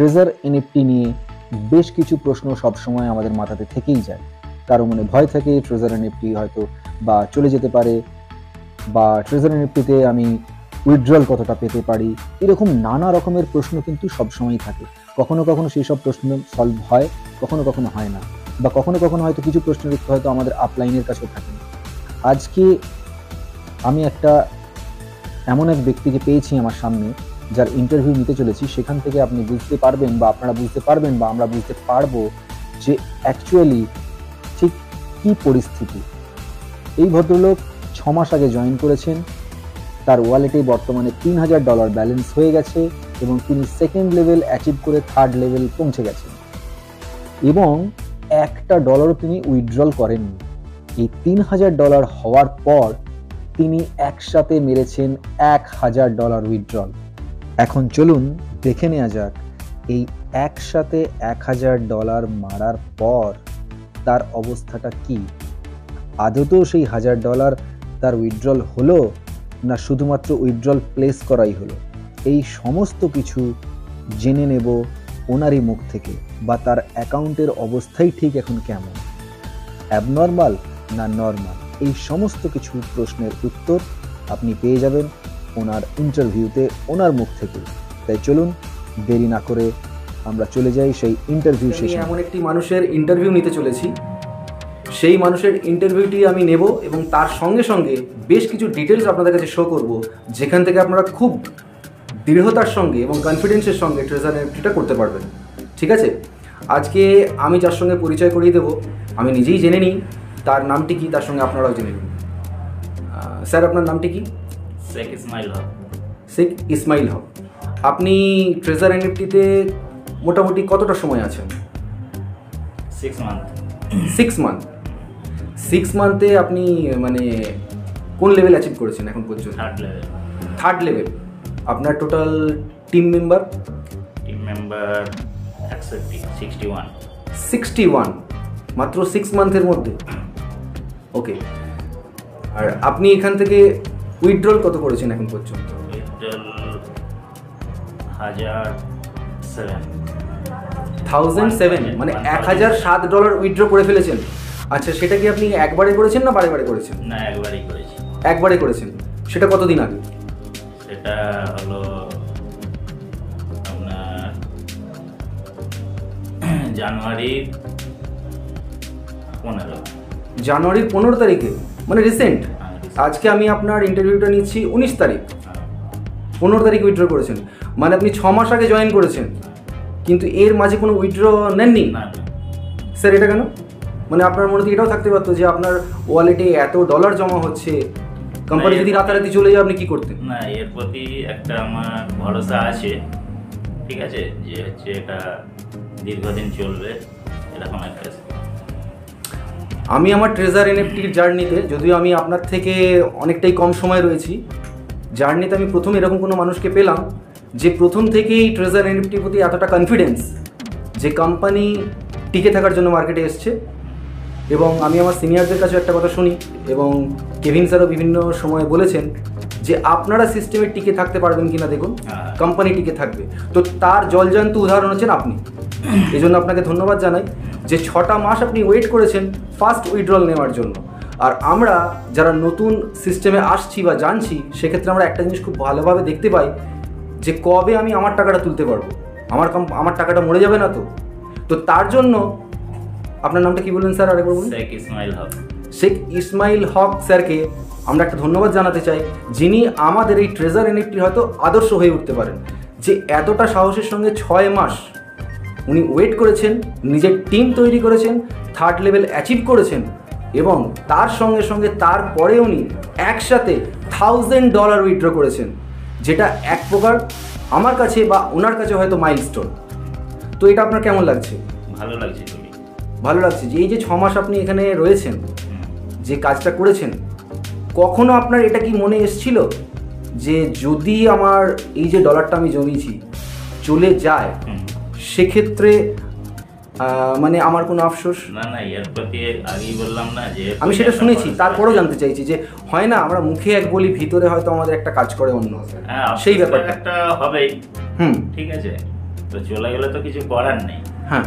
Treasure NFT নিয়ে বেশ কিছু প্রশ্ন সবসময় আমাদের মাথাতে থেকেই যায়। কারো মনে ভয় থাকে ট্রেজার এনএফটি হয়তো বা চলে যেতে পারে, বা ট্রেজার এনএফটিতে আমি উইথড্রল কতটা পেতে পারি, এরকম নানা রকমের প্রশ্ন কিন্তু সবসময়ই থাকে। কখনো কখনো সেই সব প্রশ্ন সলভ হয়, কখনো কখনো হয় না, বা কখনো কখনো হয়তো কিছু প্রশ্নের উত্তর হয়তো আমাদের আপলাইনের কাছেও থাকে না। আজকে আমি এমন এক ব্যক্তিকে পেয়েছি আমার সামনে, যার ইন্টারভিউ নিতে চলেছি। সেখান থেকে আপনি বুঝতে পারবেন, বা আপনারা বুঝতে পারবেন, বা আমরা বুঝতে পারবো যে অ্যাকচুয়ালি ঠিক কী পরিস্থিতি। এই ভদ্রলোক 6 মাস আগে জয়েন করেছেন, তার ওয়ালেটে বর্তমানে $3000 ব্যালেন্স হয়ে গেছে, এবং তিনি সেকেন্ড লেভেল অ্যাচিভ করে থার্ড লেভেল পৌঁছে গেছেন, এবং $1 তিনি উইথড্রল করেননি। এই $3000 হওয়ার পর তিনি একসাথে মেরেছেন $1000 উইথড্রল। এখন চলুন দেখে নেওয়া যাক এই একসাথে $1000 মারার পর তার অবস্থাটা কি। আদতেও সেই $1000 তার উইথড্রল হলো, না শুধুমাত্র উইথড্রল প্লেস করাই হলো। এই সমস্ত কিছু জেনে নেব ওনারই মুখ থেকে, বা তার অ্যাকাউন্টের অবস্থাই ঠিক এখন কেমন, অ্যাবনর্মাল না নর্মাল, এই সমস্ত কিছু প্রশ্নের উত্তর আপনি পেয়ে যাবেন ওনার ইন্টারভিউতে, ওনার মুখ থেকে। তাই চলুন দেরি না করে আমরা চলে যাই সেই ইন্টারভিউ শেষে। এমন একটি মানুষের ইন্টারভিউ নিতে চলেছি, সেই মানুষের ইন্টারভিউটি আমি নেব এবং তার সঙ্গে সঙ্গে বেশ কিছু ডিটেলস আপনাদের কাছে শো করব, যেখান থেকে আপনারা খুব দৃঢ়তার সঙ্গে এবং কনফিডেন্সের সঙ্গে ট্রেজার এনএফটিটা করতে পারবেন। ঠিক আছে, আজকে আমি যার সঙ্গে পরিচয় করিয়ে দেবো, আমি নিজেই জেনে নিই তার নামটি কি, তার সঙ্গে আপনারাও জেনে নিন। স্যার, আপনার নামটি কি? শেখ ইসমাইল হক। শেখ ইসমাইল হক। আপনি ট্রেজার এনএফটিতে মোটামুটি কতটা সময় আছেন? 6 মান্থ। 6 মান্থ। 6 মান্থে আপনি মানে কোন লেভেল অ্যাচিভ করেছেন এখন পর্যন্ত? Third level. আপনার total team member? Team member 61। 61 মাত্র 6 মান্থের মধ্যে? ওকে। আর আপনি এখান থেকে উইথড্রল কত করেছেন এখন পর্যন্ত? উইথড্রল 1007, মানে $1007 উইথড্র করে ফেলেছেন। আচ্ছা, সেটা কি আপনি একবারে করেছেন না বারে বারে করেছেন? না, একবারই করেছি। একবারে করেছেন। সেটা কতদিন আগে? সেটা হলো আপনার জানুয়ারির 15 তারিখে, মানে রিসেন্ট। আজকে আমি আপনার ইন্টারভিউটা নিচ্ছি 19 তারিখ। 15 তারিখ উইথড্র করেছেন, মানে আপনি 6 মাস আগে জয়েন করেছেন, কিন্তু এর মাঝে কোনো উইথড্র নেননি? স্যার, এটা কেন? মানে আপনার মনে তো এটাও থাকতে পারতো যে আপনার ওয়ালেটে এত ডলার জমা হচ্ছে, কোম্পানি যদি রাতারাতি চলে যায় আপনি কি করতেন? না, এর প্রতি একটা আমার ভরসা আছে, ঠিক আছে, যে হচ্ছে এটা দীর্ঘদিন চলবে, এরকম একটা। আমি আমার ট্রেজার এনএফটির জার্নিতে, যদিও আমি আপনার থেকে অনেকটাই কম সময় রয়েছি, জার্নিতে আমি প্রথম এরকম কোনো মানুষকে পেলাম যে প্রথম থেকেই ট্রেজার এনএফটির প্রতি এতটা কনফিডেন্স যে কোম্পানি টিকে থাকার জন্য মার্কেটে এসছে। এবং আমি আমার সিনিয়রদের কাছে একটা কথা শুনি, এবং কেভিন স্যারও বিভিন্ন সময় বলেছেন যে আপনারা সিস্টেমে টিকে থাকতে পারবেন কিনা দেখুন, কোম্পানি টিকে থাকবে। তো তার জলজান্ত উদাহরণ হচ্ছেন আপনি। এই জন্য আপনাকে ধন্যবাদ জানাই যে 6টা মাস আপনি ওয়েট করেছেন ফার্স্ট উইথড্রল নেওয়ার জন্য। আর আমরা যারা নতুন সিস্টেমে আসছি বা জানছি, সেক্ষেত্রে আমরা একটা জিনিস খুব ভালোভাবে দেখতে পাই যে কবে আমি আমার টাকাটা তুলতে পারবো, আমার টাকাটা মরে যাবে না তো। তো তার জন্য আপনার নামটা কি বললেন স্যার, আরেকবার বলুন? শেখ ইসমাইল হক। শেখ ইসমাইল হক স্যারকে আমরা একটা ধন্যবাদ জানাতে চাই, যিনি আমাদের এই ট্রেজার এনএফটির হয়তো আদর্শ হয়ে উঠতে পারেন। যে এতটা সাহসের সঙ্গে 6 মাস উনি ওয়েট করেছেন, নিজের টিম তৈরি করেছেন, থার্ড লেভেল অ্যাচিভ করেছেন, এবং তার সঙ্গে সঙ্গে তারপরে উনি একসাথে $1000 উইথড্র করেছেন, যেটা এক প্রকার আমার কাছে বা ওনার কাছে হয়তো মাইলস্টোন। তো এটা আপনার কেমন লাগছে? ভালো লাগছে, খুবই ভালো লাগছে। যে এই যে 6 মাস আপনি এখানে রয়েছেন, যে কাজটা করেছেন, কখনো আপনার এটা কি মনে এসেছিল যে যদি আমার এই যে ডলারটা আমি জমিয়েছি চলে যায়, সেক্ষেত্রে মানে আমার কোনো আফসোস? না, এর প্রতি আগেই বললাম না যে আমি সেটা শুনেছি, তারপরেও জানতে চাইছি যে হয় না আমরা মুখে এক বলি, ভিতরে হয়তো আমাদের একটা কাজ করে অন্য, সেই ব্যাপারটা একটা হবেই। ঠিক আছে, তো চলে গেলে তো কিছু করার নেই। হ্যাঁ,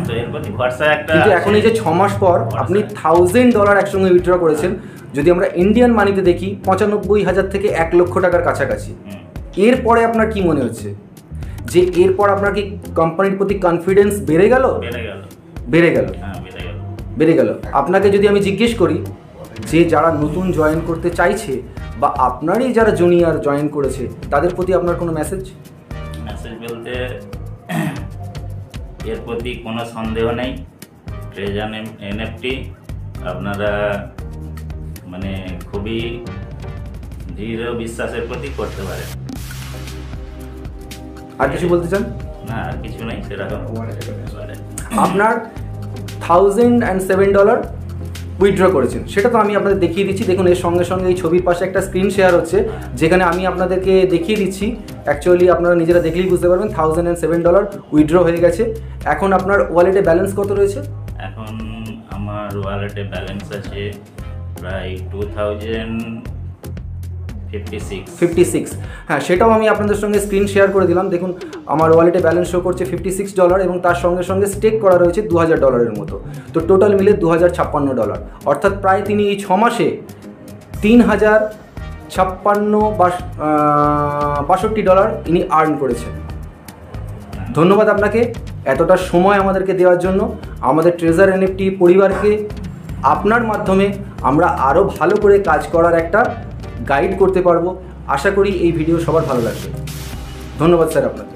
তো এর প্রতি ভরসা একটা কিন্তু এখন এই যে 6 মাস পর আপনি $1000 একসঙ্গে উইথড্র করেছেন, যদি আমরা ইন্ডিয়ান মানিতে দেখি 95,000 থেকে 1 লক্ষ টাকার কাছাকাছি। এরপরে আপনার কি মনে হচ্ছে যে এরপর আপনার কি কোম্পানির প্রতি কনফিডেন্স বেড়ে গেল? বেড়ে গেল। বেড়ে গেল। আপনাকে যদি আমি জিজ্ঞেস করি যে যারা নতুন জয়েন করতে চাইছে বা আপনারই যারা জুনিয়র জয়েন করেছে তাদের প্রতি আপনার কোনো মেসেজ বলতে এর প্রতি কোনো সন্দেহ নেই, ট্রেজার এনএফটি আপনারা মানে খুবই দৃঢ় বিশ্বাসের প্রতি করতে পারেন। আর কিছু বলতে চান? না, আর কিছু নেই সেরকম। আপনার $1007 উইথড্র করেছেন, সেটা তো আমি আপনাদের দেখিয়ে দিচ্ছি। দেখুন এর সঙ্গে সঙ্গে এই ছবির পাশে একটা স্ক্রিন শেয়ার হচ্ছে, যেখানে আমি আপনাদেরকে দেখিয়ে দিচ্ছি। অ্যাকচুয়ালি আপনারা নিজেরা দেখলেই বুঝতে পারবেন $1007 উইথড্র হয়ে গেছে। এখন আপনার ওয়ালেটে ব্যালেন্স কত রয়েছে? এখন আমার ওয়ালেটে ব্যালেন্স আছে প্রায় 2056। হ্যাঁ, সেটাও আমি আপনাদের সঙ্গে স্ক্রিন শেয়ার করে দিলাম। দেখুন আমার ওয়ালেটে ব্যালেন্স শো করছে $56 এবং তার সঙ্গে সঙ্গে স্টেক করা রয়েছে $2000 মতো। তো টোটাল মিলে $2056, অর্থাৎ প্রায় তিনি এই 6 মাসে $3056 ইনি আর্ন করেছেন। ধন্যবাদ আপনাকে এতটা সময় আমাদেরকে দেওয়ার জন্য। আমাদের ট্রেজার এনএফটি পরিবারকে আপনার মাধ্যমে আমরা আরও ভালো করে কাজ করার একটা গাইড করতে পারবো। আশা করি এই ভিডিও সবার ভালো লাগবে। ধন্যবাদ স্যার আপনাকে।